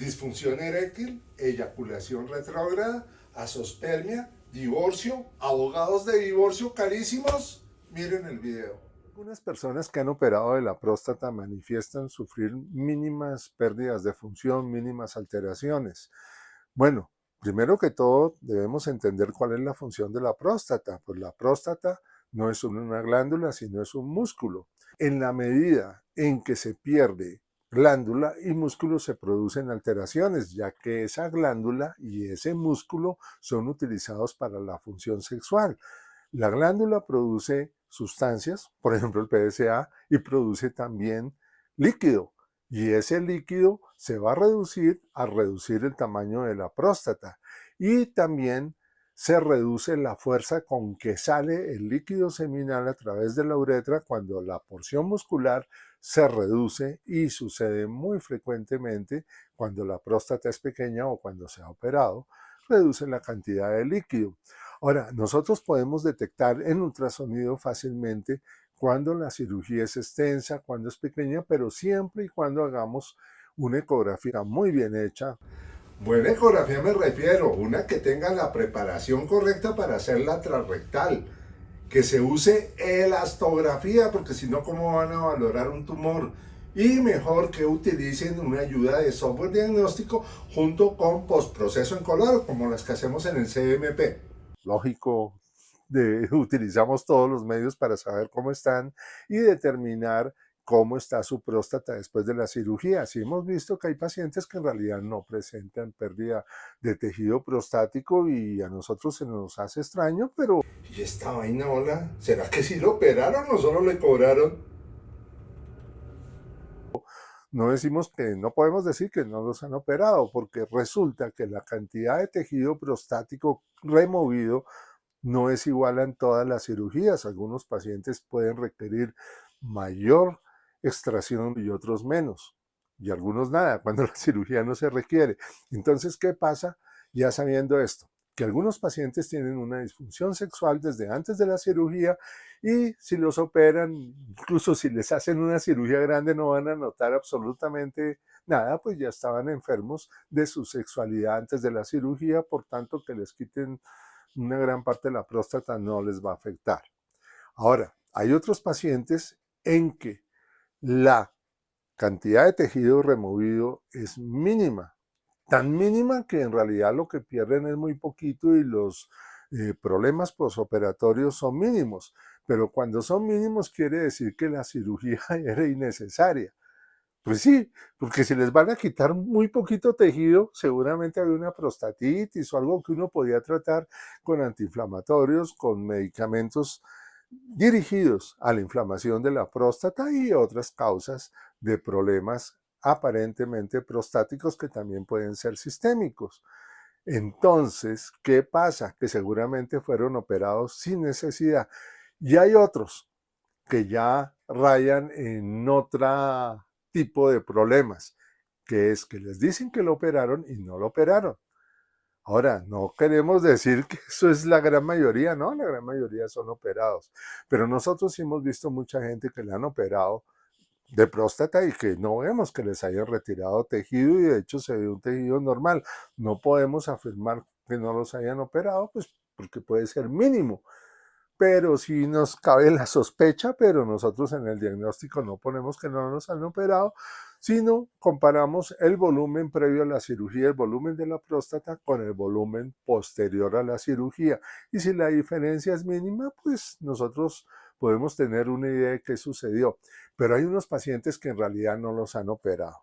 disfunción eréctil, eyaculación retrógrada, azospermia, divorcio, abogados de divorcio carísimos. Miren el video. Algunas personas que han operado de la próstata manifiestan sufrir mínimas pérdidas de función, mínimas alteraciones. Bueno, primero que todo debemos entender cuál es la función de la próstata. Pues la próstata no es una glándula, sino es un músculo. En la medida en que se pierde glándula y músculo se producen alteraciones, ya que esa glándula y ese músculo son utilizados para la función sexual. La glándula produce sustancias, por ejemplo el PSA, y produce también líquido. Y ese líquido se va a reducir al reducir el tamaño de la próstata. Y también se reduce la fuerza con que sale el líquido seminal a través de la uretra cuando la porción muscular se reduce, y sucede muy frecuentemente cuando la próstata es pequeña o cuando se ha operado, reduce la cantidad de líquido. Ahora, nosotros podemos detectar en ultrasonido fácilmente cuando la cirugía es extensa, cuando es pequeña, pero siempre y cuando hagamos una ecografía muy bien hecha. Buena ecografía me refiero, una que tenga la preparación correcta para hacerla transrectal, que se use elastografía, porque si no, ¿cómo van a valorar un tumor? Y mejor que utilicen una ayuda de software diagnóstico junto con postproceso en color, como las que hacemos en el CMP. Lógico, utilizamos todos los medios para saber cómo están y determinar cómo está su próstata después de la cirugía. Sí hemos visto que hay pacientes que en realidad no presentan pérdida de tejido prostático y a nosotros se nos hace extraño, pero... ¿Y esta vaina, hola? ¿Será que sí lo operaron o solo le cobraron? No decimos que, no podemos decir que no los han operado, porque resulta que la cantidad de tejido prostático removido no es igual en todas las cirugías. Algunos pacientes pueden requerir mayor extracción y otros menos, y algunos nada, cuando la cirugía no se requiere. Entonces, ¿qué pasa? Ya sabiendo esto, que algunos pacientes tienen una disfunción sexual desde antes de la cirugía, y si los operan, incluso si les hacen una cirugía grande, no van a notar absolutamente nada, pues ya estaban enfermos de su sexualidad antes de la cirugía, por tanto que les quiten una gran parte de la próstata no les va a afectar. Ahora, hay otros pacientes en que la cantidad de tejido removido es mínima, tan mínima que en realidad lo que pierden es muy poquito y los problemas posoperatorios son mínimos. Pero cuando son mínimos quiere decir que la cirugía era innecesaria. Pues sí, porque si les van a quitar muy poquito tejido, seguramente había una prostatitis o algo que uno podía tratar con antiinflamatorios, con medicamentos dirigidos a la inflamación de la próstata y otras causas de problemas aparentemente prostáticos que también pueden ser sistémicos. Entonces, ¿qué pasa? Que seguramente fueron operados sin necesidad. Y hay otros que ya rayan en otro tipo de problemas, que es que les dicen que lo operaron y no lo operaron. Ahora, no queremos decir que eso es la gran mayoría, ¿no? La gran mayoría son operados. Pero nosotros sí hemos visto mucha gente que le han operado de próstata y que no vemos que les hayan retirado tejido, y de hecho se ve un tejido normal. No podemos afirmar que no los hayan operado, pues porque puede ser mínimo, pero sí nos cabe la sospecha, pero nosotros en el diagnóstico no ponemos que no nos han operado, sino comparamos el volumen previo a la cirugía, el volumen de la próstata, con el volumen posterior a la cirugía. Y si la diferencia es mínima, pues nosotros podemos tener una idea de qué sucedió. Pero hay unos pacientes que en realidad no los han operado.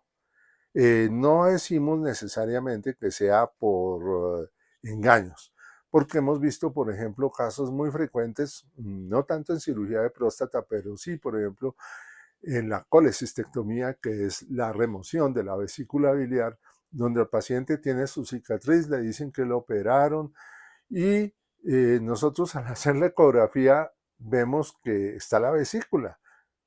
No decimos necesariamente que sea por engaños, porque hemos visto, por ejemplo, casos muy frecuentes, no tanto en cirugía de próstata, pero sí, por ejemplo, en la colecistectomía, que es la remoción de la vesícula biliar, donde el paciente tiene su cicatriz, le dicen que lo operaron, y nosotros al hacer la ecografía vemos que está la vesícula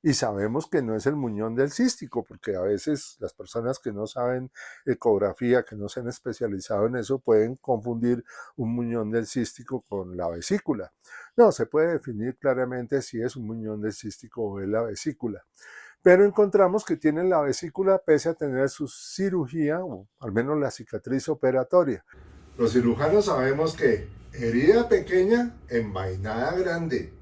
y sabemos que no es el muñón del cístico, porque a veces las personas que no saben ecografía, que no se han especializado en eso, pueden confundir un muñón del cístico con la vesícula. No, se puede definir claramente si es un muñón del cístico o es la vesícula. pero encontramos que tienen la vesícula pese a tener su cirugía, o al menos la cicatriz operatoria. Los cirujanos sabemos que herida pequeña, envainada grande.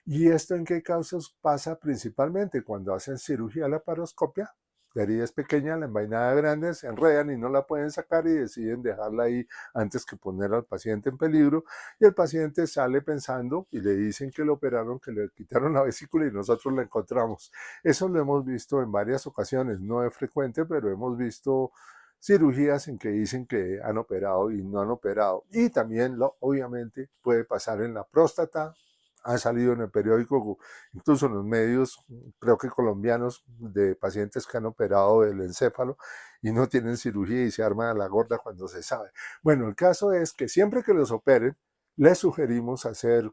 ¿Y esto en qué casos pasa principalmente? Cuando hacen cirugía laparoscopia, la herida es pequeña, la envainada grande, se enredan y no la pueden sacar y deciden dejarla ahí antes que poner al paciente en peligro, y el paciente sale pensando y le dicen que lo operaron, que le quitaron la vesícula y nosotros la encontramos. Eso lo hemos visto en varias ocasiones, no es frecuente, pero hemos visto cirugías en que dicen que han operado y no han operado. Y también, obviamente, puede pasar en la próstata. Ha salido en el periódico, incluso en los medios, creo que colombianos, de pacientes que han operado el encéfalo y no tienen cirugía y se arma la gorda cuando se sabe. Bueno, el caso es que siempre que los operen, les sugerimos hacer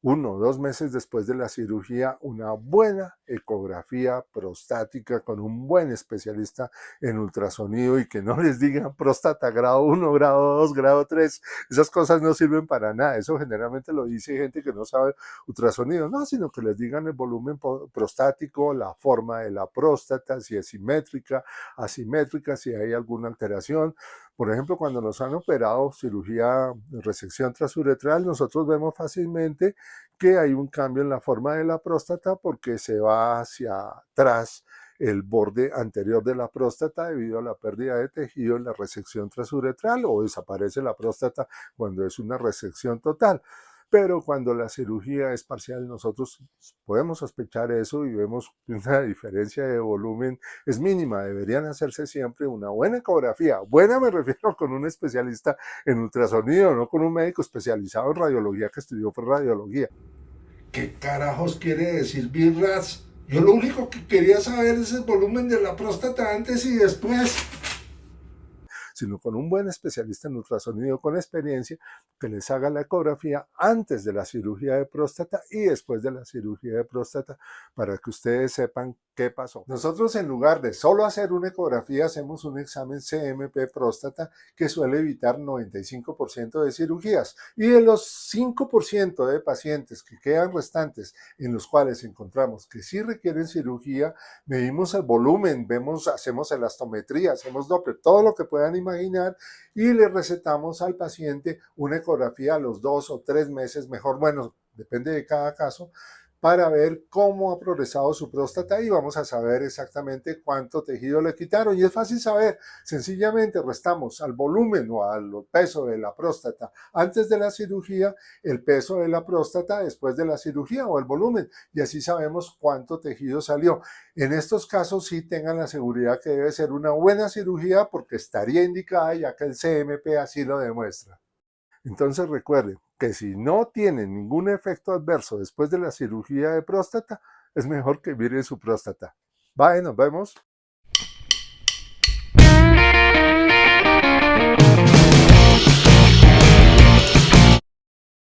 1 o 2 meses después de la cirugía una buena ecografía prostática con un buen especialista en ultrasonido, y que no les digan próstata grado 1, grado 2, grado 3. Esas cosas no sirven para nada. Eso generalmente lo dice gente que no sabe ultrasonido, no, sino que les digan el volumen prostático, la forma de la próstata, si es simétrica, asimétrica, si hay alguna alteración. Por ejemplo, cuando nos han operado cirugía de resección transuretral, nosotros vemos fácilmente que hay un cambio en la forma de la próstata porque se va hacia atrás el borde anterior de la próstata debido a la pérdida de tejido en la resección transuretral, o desaparece la próstata cuando es una resección total. Pero cuando la cirugía es parcial, nosotros podemos sospechar eso y vemos una diferencia de volumen es mínima. Deberían hacerse siempre una buena ecografía. Buena me refiero con un especialista en ultrasonido, no con un médico especializado en radiología que estudió por radiología. ¿Qué carajos quiere decir BIRAS? Yo lo único que quería saber es el volumen de la próstata antes y después. Sino con un buen especialista en ultrasonido con experiencia que les haga la ecografía antes de la cirugía de próstata y después de la cirugía de próstata, para que ustedes sepan qué pasó. Nosotros, en lugar de solo hacer una ecografía, hacemos un examen CMP próstata que suele evitar 95% de cirugías, y de los 5% de pacientes que quedan restantes en los cuales encontramos que sí requieren cirugía, medimos el volumen, hacemos elastometría, hacemos Doppler, todo lo que puedan imaginar, y le recetamos al paciente una ecografía a los 2 o 3 meses, mejor, bueno, depende de cada caso, para ver cómo ha progresado su próstata, y vamos a saber exactamente cuánto tejido le quitaron. Y es fácil saber, sencillamente restamos al volumen o al peso de la próstata antes de la cirugía, el peso de la próstata después de la cirugía, o el volumen, y así sabemos cuánto tejido salió. En estos casos sí tengan la seguridad que debe ser una buena cirugía, porque estaría indicada ya que el CMP así lo demuestra. Entonces recuerden que si no tienen ningún efecto adverso después de la cirugía de próstata, es mejor que miren su próstata. Bye, nos vemos.